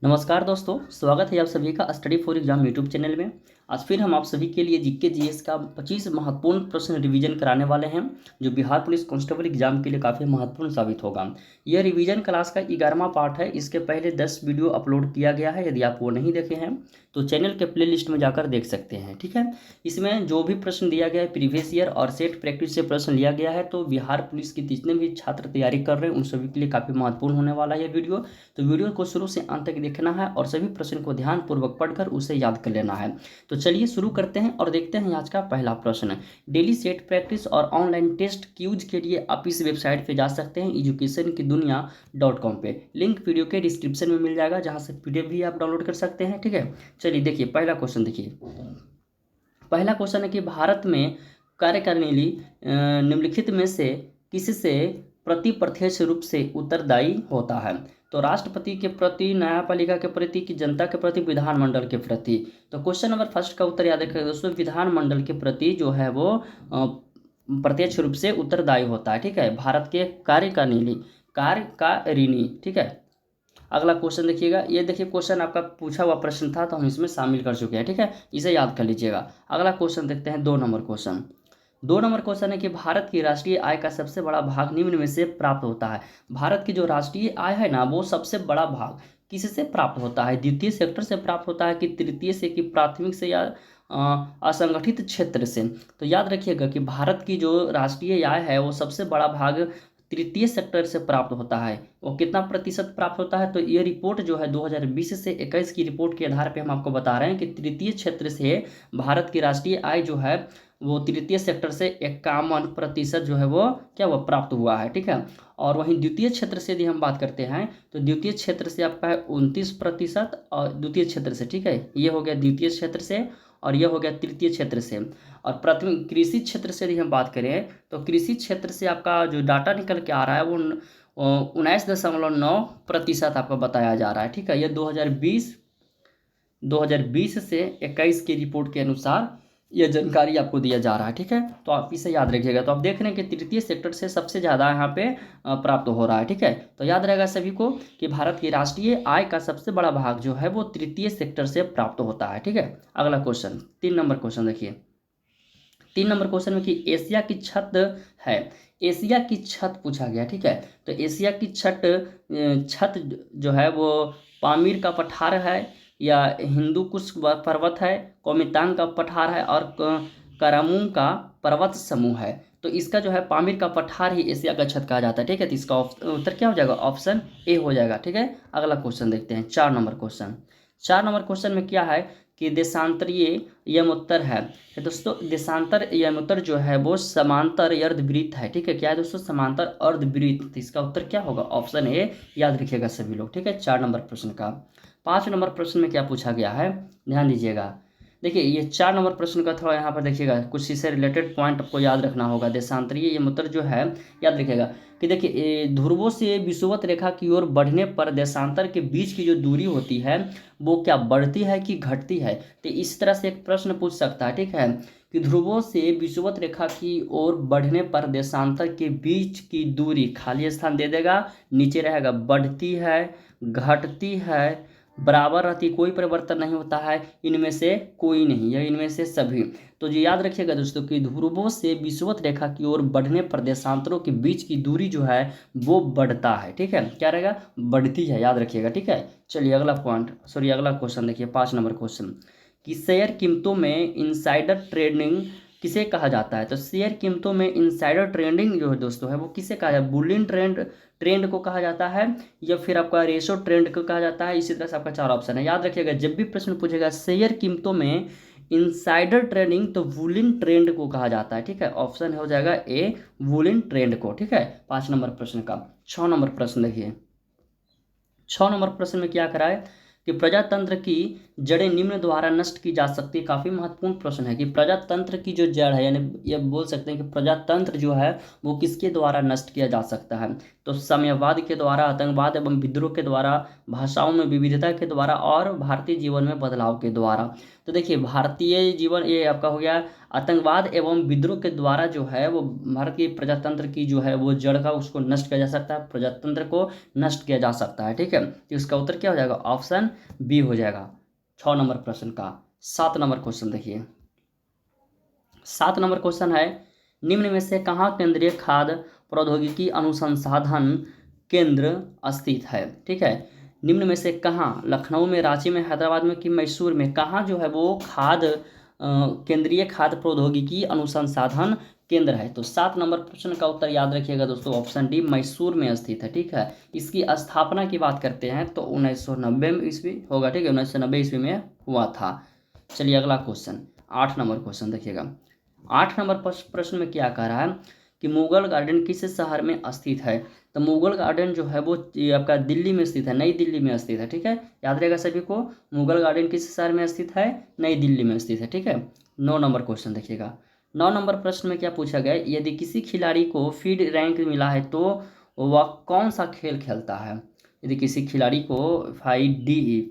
नमस्कार दोस्तों, स्वागत है आप सभी का study for exam YouTube channel में। आज फिर हम आप सभी के लिए जीके जीएस का 25 महत्वपूर्ण प्रश्न रिवीजन कराने वाले हैं, जो बिहार पुलिस कांस्टेबल एग्जाम के लिए काफ़ी महत्वपूर्ण साबित होगा। यह रिवीजन क्लास का 11वां पार्ट है। इसके पहले 10 वीडियो अपलोड किया गया है। यदि आप वो नहीं देखे हैं तो चैनल के प्ले लिस्ट में जाकर देख सकते हैं। ठीक है, इसमें जो भी प्रश्न दिया गया है प्रीवियस ईयर और सेट प्रैक्टिस से प्रश्न लिया गया है। तो बिहार पुलिस की जितने भी छात्र तैयारी कर रहे हैं उन सभी के लिए काफ़ी महत्वपूर्ण होने वाला है यह वीडियो। तो वीडियो को शुरू से अंत तक देखना है और सभी प्रश्न को ध्यानपूर्वक पढ़कर उसे याद कर लेना है। तो चलिए शुरू करते हैं और देखते हैं आज का पहला प्रश्न। डेली सेट प्रैक्टिस और ऑनलाइन टेस्ट क्यूज के लिए आप इस वेबसाइट पे जा सकते हैं, educationkidunia.com पे। लिंक वीडियो के डिस्क्रिप्शन में मिल जाएगा, जहां से पीडीएफ भी आप डाउनलोड कर सकते हैं। ठीक है, चलिए देखिए पहला क्वेश्चन। देखिए पहला क्वेश्चन है कि भारत में कार्यकारिणी निम्नलिखित में से किससे प्रत्यक्ष रूप से उत्तरदायी होता है? तो राष्ट्रपति के प्रति, न्यायपालिका के प्रति, कि जनता के प्रति, विधानमंडल के प्रति। तो क्वेश्चन नंबर फर्स्ट का उत्तर याद रखिएगा दोस्तों, विधानमंडल के प्रति जो है वो प्रत्यक्ष रूप से उत्तरदायी होता है। ठीक है, भारत के कार्यकारिणी। ठीक है, अगला क्वेश्चन देखिएगा। ये देखिए क्वेश्चन आपका पूछा हुआ प्रश्न था तो हम इसमें शामिल कर चुके हैं। ठीक है, इसे याद कर लीजिएगा। अगला क्वेश्चन देखते हैं, 2 नंबर क्वेश्चन। 2 नंबर क्वेश्चन है कि भारत की राष्ट्रीय आय का सबसे बड़ा भाग निम्न में से प्राप्त होता है। भारत की जो राष्ट्रीय आय है ना, वो सबसे बड़ा भाग किससे प्राप्त होता है? द्वितीय सेक्टर से प्राप्त होता है, कि तृतीय से, कि प्राथमिक से, या असंगठित क्षेत्र से? तो याद रखिएगा कि भारत की जो राष्ट्रीय आय है वो सबसे बड़ा भाग तृतीय सेक्टर से प्राप्त होता है। वो कितना प्रतिशत प्राप्त होता है? तो ये रिपोर्ट जो है 2020 से 21 की रिपोर्ट के आधार पे हम आपको बता रहे हैं कि तृतीय क्षेत्र से भारत की राष्ट्रीय आय जो है वो तृतीय सेक्टर से 51% जो है वो क्या वो प्राप्त हुआ है। ठीक है, और वहीं द्वितीय क्षेत्र से यदि हम बात करते हैं तो द्वितीय क्षेत्र से आपका है 29%, और द्वितीय क्षेत्र से, ठीक है, ये हो गया द्वितीय क्षेत्र से और ये हो गया तृतीय क्षेत्र से। और प्राथमिक कृषि क्षेत्र से यदि हम बात करें तो कृषि क्षेत्र से आपका जो डाटा निकल के आ रहा है वो 19.9% आपका बताया जा रहा है। ठीक है, ये 2020 से 21 की रिपोर्ट के अनुसार यह जानकारी आपको दिया जा रहा है। ठीक है, तो आप इसे याद रखिएगा। तो आप देख रहे हैं कि तृतीय सेक्टर से सबसे ज़्यादा यहाँ पे प्राप्त हो रहा है। ठीक है, तो याद रहेगा सभी को कि भारत की राष्ट्रीय आय का सबसे बड़ा भाग जो है वो तृतीय सेक्टर से प्राप्त होता है। ठीक है, अगला क्वेश्चन, 3 नंबर क्वेश्चन देखिए। 3 नंबर क्वेश्चन में कि एशिया की छत है। एशिया की छत पूछा गया। ठीक है, तो एशिया की छत जो है वो पामीर का पठार है, या हिंदू कुश पर्वत है, कोमितांग का पठार है, और करामूंग का पर्वत समूह है। तो इसका जो है पामीर का पठार ही एशिया का छत कहा जाता है। ठीक है, तो इसका उत्तर क्या हो जाएगा? ऑप्शन ए हो जाएगा। ठीक है, अगला क्वेश्चन देखते हैं, 4 नंबर क्वेश्चन। 4 नंबर क्वेश्चन में क्या है कि देशांतरीय यमोत्तर है। तो दोस्तों देशांतर यमोत्तर जो है वो समांतर अर्धवृत्त है। ठीक है, क्या है दोस्तों? समांतर अर्धवृत्त। तो इसका उत्तर क्या होगा? ऑप्शन ए याद रखिएगा सभी लोग। ठीक है, 4 नंबर प्रश्न का। 5 नंबर प्रश्न में क्या पूछा गया है, ध्यान दीजिएगा। देखिए ये 4 नंबर प्रश्न का थोड़ा यहाँ पर देखिएगा, कुछ इससे रिलेटेड पॉइंट आपको याद रखना होगा। देशांतरीय यमोत्तर जो है, याद रखिएगा कि देखिए ध्रुवों से विषुवत रेखा की ओर बढ़ने पर देशांतर के बीच की जो दूरी होती है वो क्या बढ़ती है कि घटती है? तो इस तरह से एक प्रश्न पूछ सकता है। ठीक है, कि ध्रुवों से विषुवत रेखा की ओर बढ़ने पर देशांतर के बीच की दूरी, खाली स्थान दे देगा, नीचे रहेगा बढ़ती है, घटती है, बराबर रहती, कोई परिवर्तन नहीं होता है, इनमें से कोई नहीं, या इनमें से सभी। तो जो याद रखिएगा दोस्तों कि ध्रुवों से विषुवत रेखा की ओर बढ़ने पर देशांतरों के बीच की दूरी जो है वो बढ़ता है। ठीक है, क्या रहेगा? बढ़ती है, याद रखिएगा। ठीक है, चलिए अगला पॉइंट, सॉरी अगला क्वेश्चन देखिए, 5 नंबर क्वेश्चन, कि शेयर कीमतों में इनसाइडर ट्रेडिंग किसे कहा जाता है? तो शेयर कीमतों में इनसाइडर ट्रेडिंग जो है दोस्तों है वो किसे कहा जाता है? बुलियन ट्रेंड को कहा जाता है, या फिर आपका रेशो ट्रेंड को कहा जाता है? इसी तरह से आपका 4 ऑप्शन है। याद रखिएगा जब भी प्रश्न पूछेगा शेयर कीमतों में इनसाइडर ट्रेडिंग तो वुलिन ट्रेंड को कहा जाता है। ठीक है, ऑप्शन हो जाएगा ए, वुलिन ट्रेंड को। ठीक है, 5 नंबर प्रश्न का। 6 नंबर प्रश्न देखिए। 6 नंबर प्रश्न में क्या कराए कि प्रजातंत्र की जड़ें निम्न द्वारा नष्ट की जा सकती है। काफ़ी महत्वपूर्ण प्रश्न है कि प्रजातंत्र की जो जड़ है, यानी ये बोल सकते हैं कि प्रजातंत्र जो है वो किसके द्वारा नष्ट किया जा सकता है? तो साम्यवाद के द्वारा, आतंकवाद एवं विद्रोह के द्वारा, भाषाओं में विविधता के द्वारा, और भारतीय जीवन में बदलाव के द्वारा। तो देखिए भारतीय जीवन ये आपका हो गया आतंकवाद एवं विद्रोह के द्वारा जो है वो भारत की प्रजातंत्र की जो है वो जड़ का उसको नष्ट किया जा सकता है, प्रजातंत्र को नष्ट किया जा सकता है। ठीक है, तो इसका उत्तर क्या हो जाएगा? ऑप्शन बी हो जाएगा 6 नंबर प्रश्न का। 7 नंबर क्वेश्चन देखिए। 7 नंबर क्वेश्चन है, निम्न में से कहाँ केंद्रीय खाद्य प्रौद्योगिकी अनुसंधान केंद्र स्थित है? ठीक है, निम्न में से कहाँ, लखनऊ में, रांची में, हैदराबाद में कि मैसूर में, कहाँ जो है वो केंद्रीय खाद्य प्रौद्योगिकी अनुसंधान केंद्र है? तो 7 नंबर प्रश्न का उत्तर याद रखिएगा दोस्तों, ऑप्शन डी मैसूर में स्थित है। ठीक है, इसकी स्थापना की बात करते हैं तो 1990 में ईस्वी होगा। ठीक है, 1990 ईस्वी में हुआ था। चलिए अगला क्वेश्चन, 8 नंबर क्वेश्चन देखिएगा। 8 नंबर प्रश्न में क्या कह रहा है कि मुगल गार्डन किस शहर में स्थित है? तो मुगल गार्डन जो है वो ये आपका दिल्ली में स्थित है, नई दिल्ली में स्थित है। ठीक है, याद रहेगा सभी को, मुगल गार्डन किस शहर में स्थित है? नई दिल्ली में स्थित है। ठीक है, 9 नंबर क्वेश्चन देखिएगा। 9 नंबर प्रश्न में क्या पूछा गया, यदि किसी खिलाड़ी को फीड रैंक मिला है तो वह कौन सा खेल खेलता है? यदि किसी खिलाड़ी को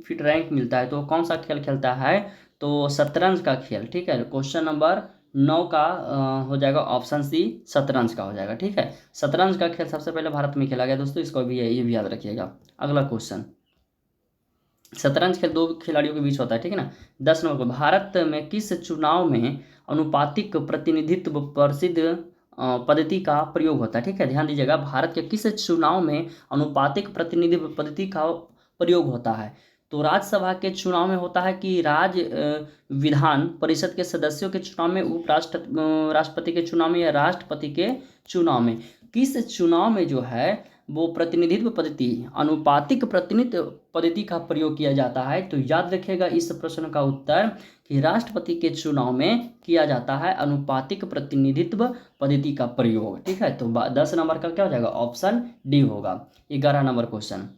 फीड रैंक मिलता है तो कौन सा खेल खेलता है? तो शतरंज का खेल। ठीक है, क्वेश्चन नंबर 9 का हो जाएगा ऑप्शन सी, शतरंज का हो जाएगा। ठीक है, शतरंज का खेल सबसे पहले भारत में खेला गया दोस्तों, इसको भी ये भी याद रखिएगा। अगला क्वेश्चन, शतरंज खेल दो खिलाड़ियों के बीच होता है। ठीक है ना। 10 नंबर को, भारत में किस चुनाव में अनुपातिक प्रतिनिधित्व प्रसिद्ध पद्धति का प्रयोग होता है? ठीक है, ध्यान दीजिएगा, भारत के किस चुनाव में अनुपातिक प्रतिनिधित्व पद्धति का प्रयोग होता है? तो राज्यसभा के चुनाव में होता है कि विधान परिषद के सदस्यों के चुनाव में, राष्ट्रपति के चुनाव में, या राष्ट्रपति के चुनाव में? किस चुनाव में जो है वो प्रतिनिधित्व पद्धति, अनुपातिक प्रतिनिधित्व पद्धति का प्रयोग किया जाता है? तो याद रखिएगा इस प्रश्न का उत्तर कि राष्ट्रपति के चुनाव में किया जाता है अनुपातिक प्रतिनिधित्व पद्धति का प्रयोग। ठीक है, तो 10 नंबर का क्या हो जाएगा? ऑप्शन डी होगा। 11 नंबर क्वेश्चन,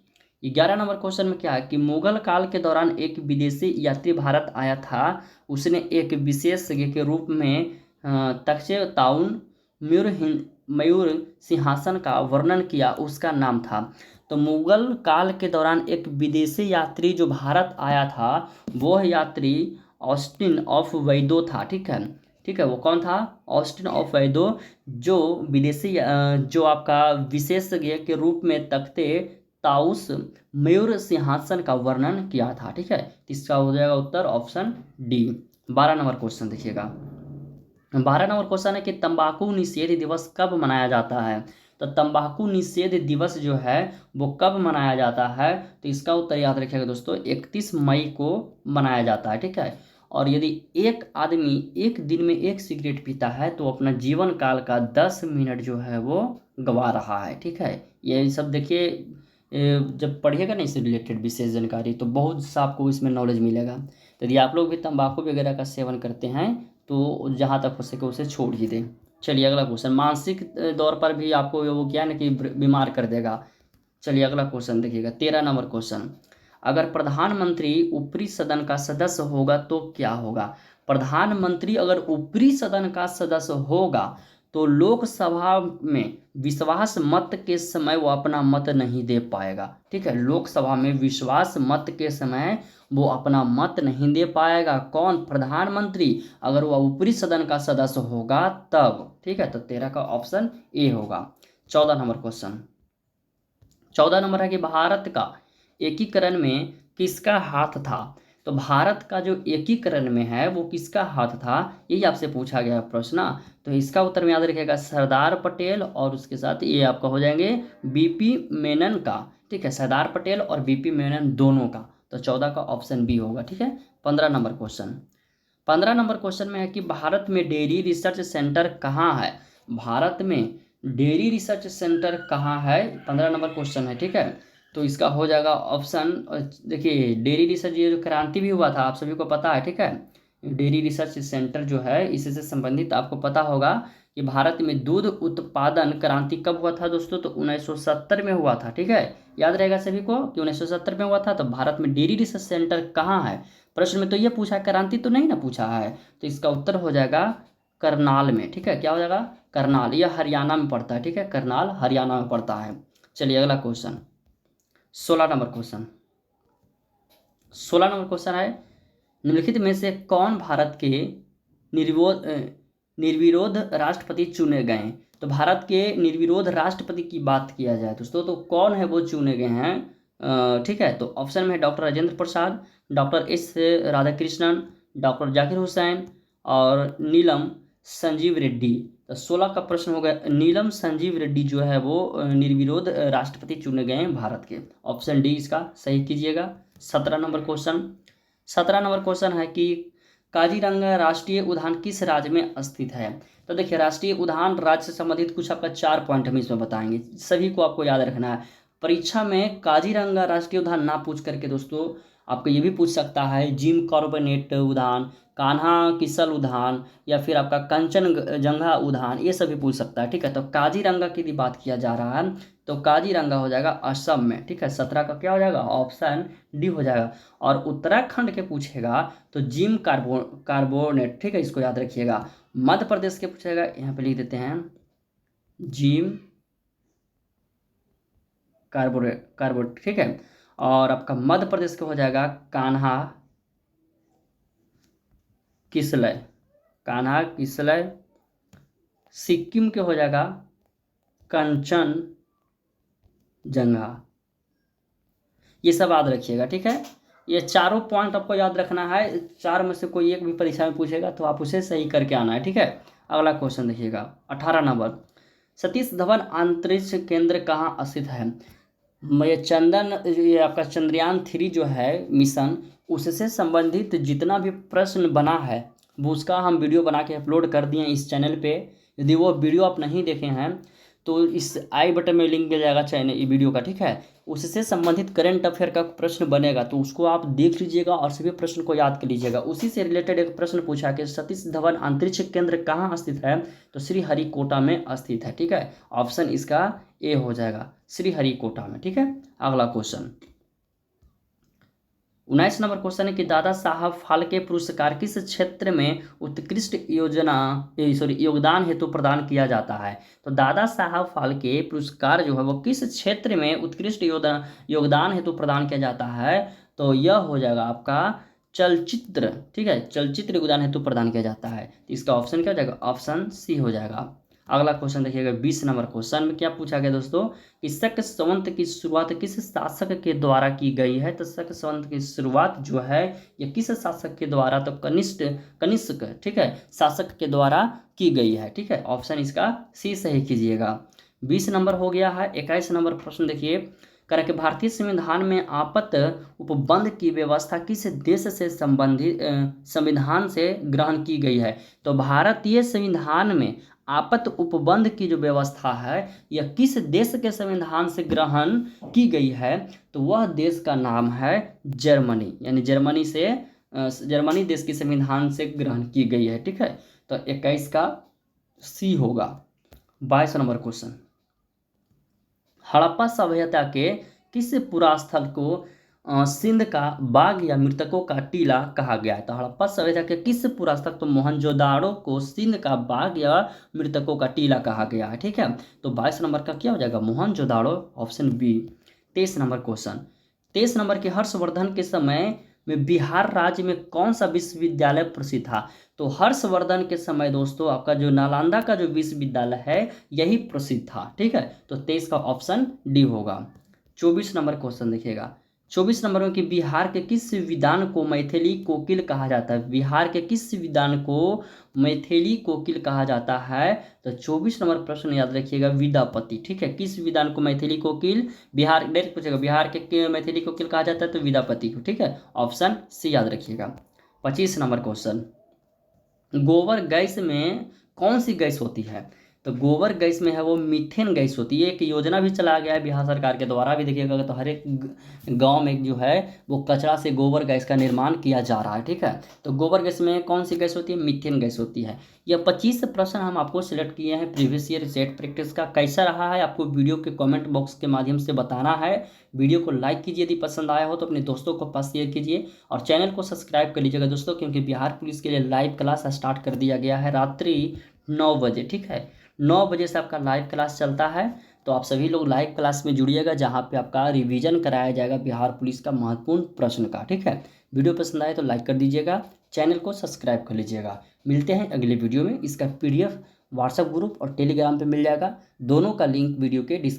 11 नंबर क्वेश्चन में क्या है कि मुगल काल के दौरान एक विदेशी यात्री भारत आया था, उसने एक विशेषज्ञ के रूप में तख्ते ताउन मयूर सिंहासन का वर्णन किया, उसका नाम था। तो मुगल काल के दौरान एक विदेशी यात्री जो भारत आया था, वह यात्री ऑस्टिन ऑफ वैदो था। ठीक है, ठीक है, वो कौन था? ऑस्टिन ऑफ वैदो, जो विदेशी जो आपका विशेषज्ञ के रूप में तख्ते ताउस मयूर सिंहासन का वर्णन किया था। ठीक है, इसका हो जाएगा उत्तर ऑप्शन डी। 12 नंबर क्वेश्चन देखिएगा। 12 नंबर क्वेश्चन है कि तंबाकू निषेध दिवस कब मनाया जाता है? तो तंबाकू निषेध दिवस जो है वो कब मनाया जाता है? तो इसका उत्तर याद रखिएगा दोस्तों, 31 मई को मनाया जाता है। ठीक है, और यदि एक आदमी एक दिन में एक सिगरेट पीता है तो अपना जीवन काल का 10 मिनट जो है वो गवा रहा है। ठीक है, ये सब देखिए, जब पढ़िएगा ना इससे रिलेटेड विशेष जानकारी तो बहुत सा आपको इसमें नॉलेज मिलेगा। तो यदि आप लोग भी तंबाकू वगैरह का सेवन करते हैं तो जहाँ तक हो सके उसे छोड़ ही दें। चलिए अगला क्वेश्चन, मानसिक तौर पर भी आपको वो क्या है ना कि बीमार कर देगा। चलिए अगला क्वेश्चन देखिएगा। 13 नंबर क्वेश्चन, अगर प्रधानमंत्री ऊपरी सदन का सदस्य होगा तो क्या होगा? प्रधानमंत्री अगर ऊपरी सदन का सदस्य होगा तो लोकसभा में विश्वास मत के समय वो अपना मत नहीं दे पाएगा। ठीक है, लोकसभा में विश्वास मत के समय वो अपना मत नहीं दे पाएगा। कौन? प्रधानमंत्री, अगर वह ऊपरी सदन का सदस्य होगा तब। ठीक है, तो 13 का ऑप्शन ए होगा। 14 नंबर क्वेश्चन, 14 नंबर है कि भारत का एकीकरण में किसका हाथ था? तो भारत का जो एकीकरण में है वो किसका हाथ था, यही आपसे पूछा गया प्रश्न। तो इसका उत्तर में याद रखिएगा सरदार पटेल, और उसके साथ ये आपका हो जाएंगे बीपी मेनन का। ठीक है, सरदार पटेल और बीपी मेनन दोनों का। तो 14 का ऑप्शन बी होगा। ठीक है, 15 नंबर क्वेश्चन, 15 नंबर क्वेश्चन में है कि भारत में डेयरी रिसर्च सेंटर कहाँ है? भारत में डेयरी रिसर्च सेंटर कहाँ है? 15 नंबर क्वेश्चन है। ठीक है, तो इसका हो जाएगा ऑप्शन, देखिए डेयरी रिसर्च, ये जो क्रांति भी हुआ था आप सभी को पता है। ठीक है, डेयरी रिसर्च सेंटर जो है इससे संबंधित आपको पता होगा कि भारत में दूध उत्पादन क्रांति कब हुआ था दोस्तों? तो 1970 में हुआ था। ठीक है, याद रहेगा सभी को कि 1970 में हुआ था। तो भारत में डेयरी रिसर्च सेंटर कहाँ है? प्रश्न में तो ये पूछा है, क्रांति तो नहीं ना पूछा है, तो इसका उत्तर हो जाएगा करनाल में। ठीक है, क्या हो जाएगा? करनाल, यह हरियाणा में पड़ता है। ठीक है, करनाल हरियाणा में पड़ता है। चलिए अगला question, 16 number question, 16 number question है, निम्नलिखित में से कौन भारत के निर्विरोध निर्विरोध राष्ट्रपति चुने गए। तो भारत के निर्विरोध राष्ट्रपति की बात किया जाए दोस्तों तो कौन है वो चुने गए हैं, ठीक है। तो ऑप्शन में है doctor Rajendra Prasad, doctor S Radhakrishnan, doctor Zakir Hussain और नीलम संजीव रेड्डी। तो 16 का प्रश्न होगा, नीलम संजीव रेड्डी जो है वो निर्विरोध राष्ट्रपति चुने गए हैं भारत के। ऑप्शन डी इसका सही कीजिएगा। 17 नंबर क्वेश्चन है कि काजीरंगा राष्ट्रीय उद्यान किस राज्य में स्थित है। तो देखिए राष्ट्रीय उद्यान राज्य से संबंधित कुछ आपका 4 पॉइंट हम इसमें बताएंगे, सभी को आपको याद रखना है। परीक्षा में काजीरंगा राष्ट्रीय उद्यान ना पूछ करके दोस्तों आपको ये भी पूछ सकता है जिम कॉर्बेट उद्यान, कान्हा किसल उद्यान या फिर आपका कंचनजंगा उद्यान, ये सभी पूछ सकता है, ठीक है। तो काजीरंगा की भी बात किया जा रहा है तो काजीरंगा हो जाएगा असम में, ठीक है। 17 का क्या हो जाएगा, ऑप्शन डी हो जाएगा। और उत्तराखंड के पूछेगा तो जिम कार्बोनेट, ठीक है, इसको याद रखिएगा। मध्य प्रदेश के पूछेगा, यहाँ पे लिख देते हैं जिम कार्बोनेट, ठीक है। और आपका मध्य प्रदेश का हो जाएगा कान्हा किसलय, कान्हा किसलय। सिक्किम के हो जाएगा कंचनजंगा। ये सब याद रखिएगा, ठीक है। ये चारों पॉइंट आपको याद रखना है, 4 में से कोई एक भी परीक्षा में पूछेगा तो आप उसे सही करके आना है, ठीक है। अगला क्वेश्चन देखिएगा 18 नंबर, सतीश धवन अंतरिक्ष केंद्र कहाँ स्थित है। ये आपका चंद्रयान 3 जो है मिशन, उससे संबंधित जितना भी प्रश्न बना है वो उसका हम वीडियो बना के अपलोड कर दिए इस चैनल पे। यदि वो वीडियो आप नहीं देखे हैं तो इस आई बटन में लिंक मिल जाएगा चैनल वीडियो का, ठीक है। उससे संबंधित करंट अफेयर का प्रश्न बनेगा तो उसको आप देख लीजिएगा और सभी प्रश्न को याद कर लीजिएगा। उसी से रिलेटेड एक प्रश्न पूछा कि सतीश धवन अंतरिक्ष केंद्र कहाँ स्थित है, तो श्रीहरिकोटा में स्थित है, ठीक है। ऑप्शन इसका ए हो जाएगा, श्रीहरिकोटा में, ठीक है। अगला क्वेश्चन 19 नंबर क्वेश्चन है कि दादा साहब फाल्के पुरस्कार किस क्षेत्र में उत्कृष्ट योगदान हेतु प्रदान किया जाता है। तो दादा साहब फाल्के पुरस्कार जो है वो किस क्षेत्र में उत्कृष्ट योगदान हेतु प्रदान किया जाता है, तो यह हो जाएगा आपका चलचित्र, ठीक है, चलचित्र योगदान हेतु प्रदान किया जाता है। तो इसका ऑप्शन क्या हो जाएगा, ऑप्शन सी हो जाएगा। अगला क्वेश्चन देखिएगा 20 नंबर क्वेश्चन में क्या पूछा गया दोस्तों कि शक संवत की शुरुआत किस शासक के द्वारा की गई है। तो शक संवत की शुरुआत जो है ये किस शासक के द्वारा, तो कनिष्क, ठीक है, शासक के द्वारा की गई है, ठीक है। ऑप्शन इसका सी सही कीजिएगा। 20 नंबर हो गया है। 21 नंबर प्रश्न देखिए, करें कि भारतीय संविधान में आपात उपबंध की व्यवस्था किस देश से संबंधित संविधान से ग्रहण की गई है। तो भारतीय संविधान में आपात उपबंध की जो व्यवस्था है यह किस देश के संविधान से ग्रहण की गई है, तो वह देश का नाम है जर्मनी, यानी जर्मनी देश के संविधान से ग्रहण की गई है, ठीक है। तो 21 का सी होगा। 22 नंबर क्वेश्चन, हड़प्पा सभ्यता के किस पुरास्थल को सिंध का बाग या मृतकों का टीला कहा गया है। तो हड़प्पा सभ्यता के किस पुरास्थल, तो मोहनजोदाड़ो को सिंध का बाग या मृतकों का टीला कहा गया है, ठीक है। तो 22 नंबर का क्या हो जाएगा, Mohenjodaro, option B. 23 number question, 23 number के हर्षवर्धन के समय में बिहार राज्य में कौन सा विश्वविद्यालय प्रसिद्ध था। तो हर्षवर्धन के समय दोस्तों आपका जो नालंदा का जो विश्वविद्यालय है यही प्रसिद्ध था, ठीक है। तो 23 का ऑप्शन डी होगा। 24 नंबर क्वेश्चन देखिएगा, 24 नंबर में कि बिहार के किस विधान को मैथिली कोकिल कहा जाता है। बिहार के किस विधान को मैथिली कोकिल कहा जाता है, तो 24 नंबर प्रश्न याद रखिएगा, विद्यापति, ठीक है। किस विधान को मैथिली कोकिल, बिहार डायरेक्ट पूछेगा, बिहार के मैथिली कोकिल कहा जाता है तो विद्यापति को, ठीक है। ऑप्शन सी याद रखिएगा। 25 नंबर क्वेश्चन, गोबर गैस में कौन सी गैस होती है। तो गोबर गैस में है वो मीथेन गैस होती है। एक योजना भी चलाया गया है बिहार सरकार के द्वारा भी, देखिएगा तो हर एक गांव में जो है वो कचरा से गोबर गैस का निर्माण किया जा रहा है, ठीक है। तो गोबर गैस में कौन सी गैस होती है, मीथेन गैस होती है। यह 25 प्रश्न हम आपको सिलेक्ट किए हैं प्रीवियस ईयर सेट प्रैक्टिस का। कैसा रहा है आपको वीडियो के कमेंट बॉक्स के माध्यम से बताना है। वीडियो को लाइक कीजिए, यदि पसंद आया हो तो अपने दोस्तों को पास शेयर कीजिए और चैनल को सब्सक्राइब कर लीजिएगा दोस्तों, क्योंकि बिहार पुलिस के लिए लाइव क्लास स्टार्ट कर दिया गया है रात्रि 9 बजे, ठीक है। 9 बजे से आपका लाइव क्लास चलता है, तो आप सभी लोग लाइव क्लास में जुड़िएगा जहां पे आपका रिवीजन कराया जाएगा बिहार पुलिस का महत्वपूर्ण प्रश्न का, ठीक है। वीडियो पसंद आए तो लाइक कर दीजिएगा। चैनल को सब्सक्राइब कर लीजिएगा। मिलते हैं अगले वीडियो में। इसका PDF व्हाट्सएप ग्रुप और टेलीग्राम पे मिल जाएगा। दोनों का लिंक वीडियो के